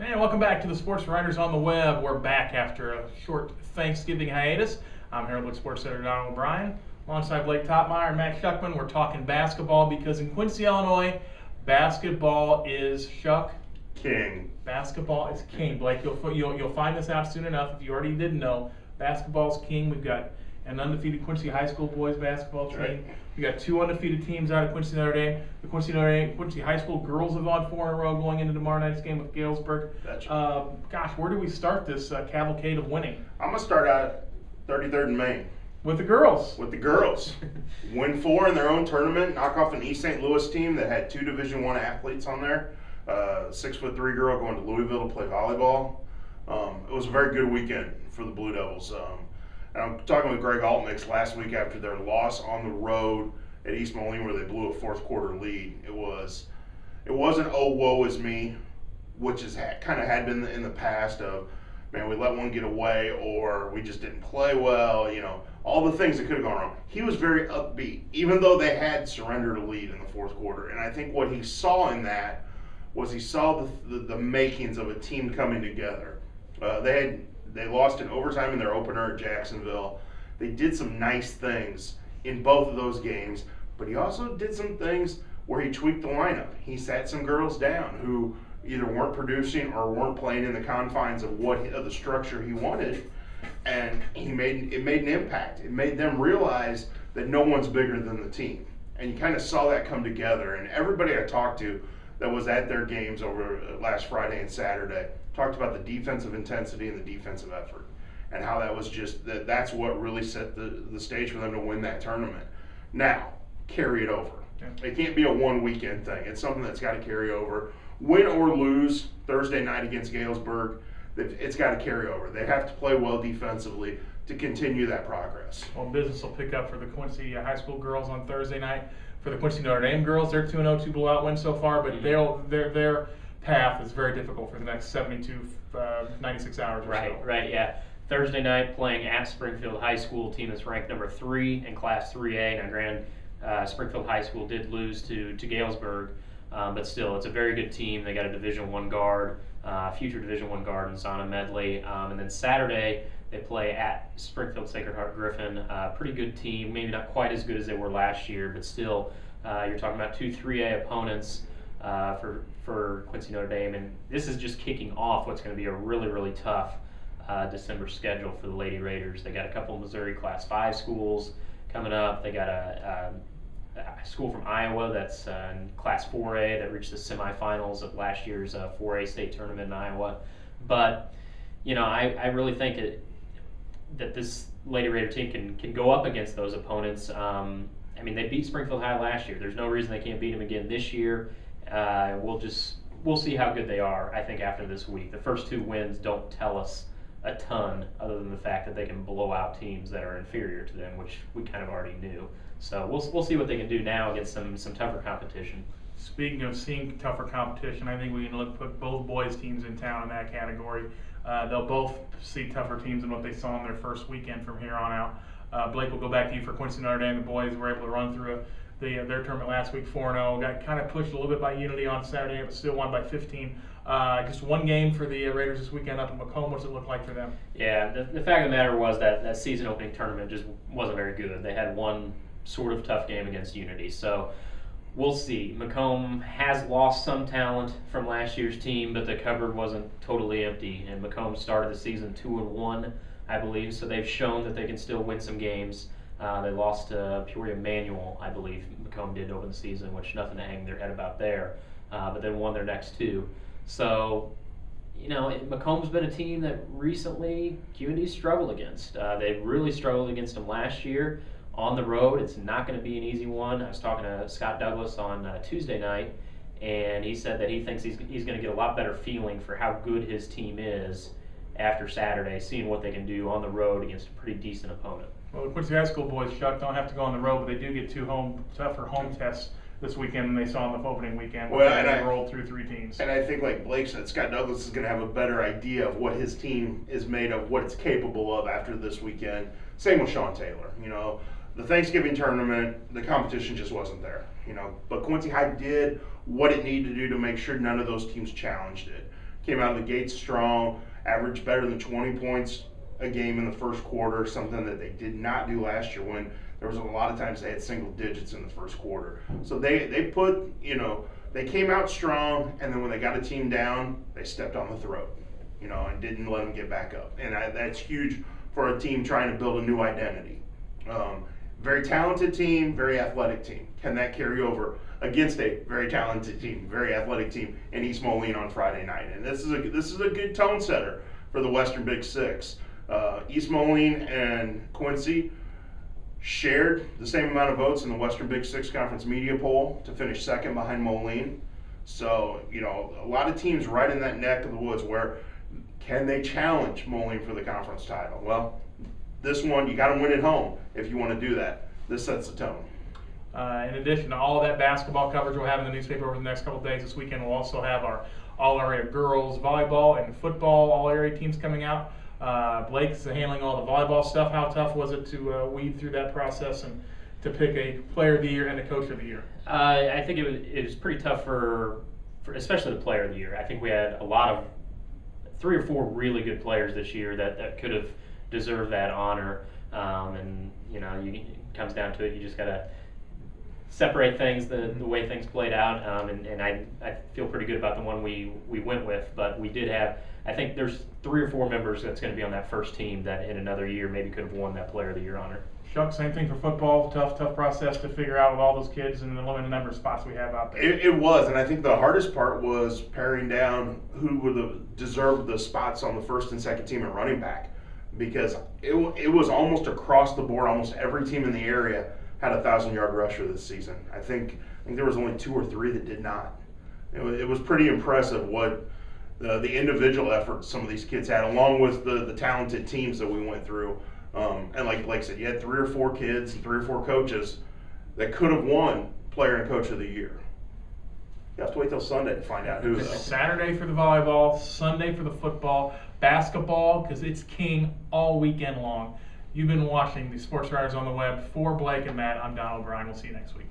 And welcome back to the Sports Writers on the Web. We're back after a short Thanksgiving hiatus. I'm Herald-Whig sports editor Donald O'Brien. Alongside Blake Toppmeyer and Matt Schuckman, we're talking basketball because in Quincy, Illinois, basketball is King. Basketball is king. Blake, you'll find this out soon enough if you already didn't know. Basketball's king. We've got an undefeated Quincy High School boys basketball team. Right. We got two undefeated teams out of Quincy Notre Dame. The Quincy High School girls have won 4 in a row going into tomorrow night's game with Galesburg. Gotcha. Gosh, where do we start this cavalcade of winning? I'm going to start out 33rd and Main. With the girls. Win 4 in their own tournament, knock off an East St. Louis team that had 2 Division I athletes on there. 6'3" girl going to Louisville to play volleyball. It was a very good weekend for the Blue Devils. And I'm talking with Greg Altmix last week after their loss on the road at East Moline where they blew a fourth quarter lead. It wasn't oh woe is me, which is kind of had been in the past of, man, we let one get away or we just didn't play well, all the things that could have gone wrong. He was very upbeat, even though they had surrendered a lead in the fourth quarter. And I think what he saw in that was he saw the makings of a team coming together. They lost in overtime in their opener at Jacksonville. They did some nice things in both of those games, but he also did some things where he tweaked the lineup. He sat some girls down who either weren't producing or weren't playing in the confines of the structure he wanted, and it made an impact. It made them realize that no one's bigger than the team, and you kind of saw that come together. And everybody I talked to that was at their games over last Friday and Saturday talked about the defensive intensity and the defensive effort, and how that was just that's what really set the stage for them to win that tournament. Now, carry it over. It can't be a one weekend thing. It's something that's got to carry over. Win or lose Thursday night against Galesburg, it's got to carry over. They have to play well defensively to continue that progress. Well, business will pick up for the Quincy High School girls on Thursday night. For the Quincy Notre Dame girls, they're 2-0, 2 blowout wins so far, but their path is very difficult for the next 72, 96 hours or so. Right, yeah. Thursday night playing at Springfield High School, team that's ranked number 3 in Class 3A. Now, Springfield High School did lose to Galesburg, but still, it's a very good team. They got a Division I guard, future Division I guard in Zana Medley. And then Saturday, they play at Springfield Sacred Heart Griffin. Pretty good team, maybe not quite as good as they were last year, but still, you're talking about 2 3A opponents for Quincy Notre Dame. And this is just kicking off what's going to be a really, really tough December schedule for the Lady Raiders. They got a couple of Missouri Class 5 schools coming up. They got a school from Iowa that's in Class 4A that reached the semifinals of last year's 4A state tournament in Iowa. But, I really think that this Lady Raider team can go up against those opponents. They beat Springfield High last year. There's no reason they can't beat them again this year. We'll see how good they are, I think, after this week. The first 2 wins don't tell us a ton other than the fact that they can blow out teams that are inferior to them, which we kind of already knew. So we'll see what they can do now against some tougher competition. Speaking of seeing tougher competition, I think we can put both boys teams in town in that category. They'll both see tougher teams than what they saw in their first weekend from here on out. Blake, will go back to you for Quincy Notre Dame. The boys were able to run through their tournament last week 4-0. Got kind of pushed a little bit by Unity on Saturday, but still won by 15. Just one game for the Raiders this weekend up in Macomb. What's it look like for them? Yeah, the fact of the matter was that season opening tournament just wasn't very good. They had one sort of tough game against Unity. So we'll see. Macomb has lost some talent from last year's team, but the cupboard wasn't totally empty. And Macomb started the season 2-1, I believe. So they've shown that they can still win some games. They lost to Peoria Manual, I believe. Macomb did over the season, which nothing to hang their head about there. But then won their next 2. So, Macomb's been a team that recently QND struggled against. They really struggled against them last year on the road. It's not going to be an easy one. I was talking to Scott Douglas on Tuesday night, and he said that he thinks he's going to get a lot better feeling for how good his team is after Saturday, seeing what they can do on the road against a pretty decent opponent. Well, the Quincy High School boys, Chuck, don't have to go on the road, but they do get 2 tougher home tests this weekend than they saw in the opening weekend. They rolled through 3 teams. And I think, like Blake said, Scott Douglas is going to have a better idea of what his team is made of, what it's capable of after this weekend. Same with Sean Taylor. The Thanksgiving tournament, the competition just wasn't there. But Quincy High did what it needed to do to make sure none of those teams challenged it. Came out of the gate strong, averaged better than 20 points a game in the first quarter, something that they did not do last year when there was a lot of times they had single digits in the first quarter. So they put, they came out strong, and then when they got a team down, they stepped on the throat, and didn't let them get back up. And that's huge for a team trying to build a new identity. Very talented team, very athletic team. Can that carry over against a very talented team, very athletic team in East Moline on Friday night? And this is a good tone setter for the Western Big Six. East Moline and Quincy shared the same amount of votes in the Western Big Six Conference media poll to finish second behind Moline. So, a lot of teams right in that neck of the woods where can they challenge Moline for the conference title? Well, this one, you got to win at home if you want to do that. This sets the tone. In addition to all of that basketball coverage we'll have in the newspaper over the next couple of days, this weekend we'll also have our all-area girls volleyball and football all-area teams coming out. Blake's handling all the volleyball stuff. How tough was it to weed through that process and to pick a player of the year and a coach of the year? I think it was pretty tough for especially the player of the year. I think we had a lot of 3 or 4 really good players this year that could have deserved that honor. And it comes down to it. You just gotta separate things the way things played out. And I feel pretty good about the one we went with. But we did have, I think there's 3 or 4 members that's going to be on that first team that in another year maybe could have won that Player of the Year honor. Shuck, same thing for football. Tough process to figure out with all those kids and the limited number of spots we have out there. It was, and I think the hardest part was paring down who would have deserved the spots on the first and second team at running back, because it was almost across the board. Almost every team in the area had a 1,000-yard rusher this season. I think there was only 2 or 3 that did not. It was pretty impressive what the individual efforts some of these kids had, along with the talented teams that we went through. And like I said, you had 3 or 4 kids and 3 or 4 coaches that could have won Player and Coach of the Year. You have to wait till Sunday to find out who, though. Saturday for the volleyball, Sunday for the football, basketball, because it's king all weekend long. You've been watching the Sports Writers on the Web. For Blake and Matt, I'm Don O'Brien. We'll see you next week.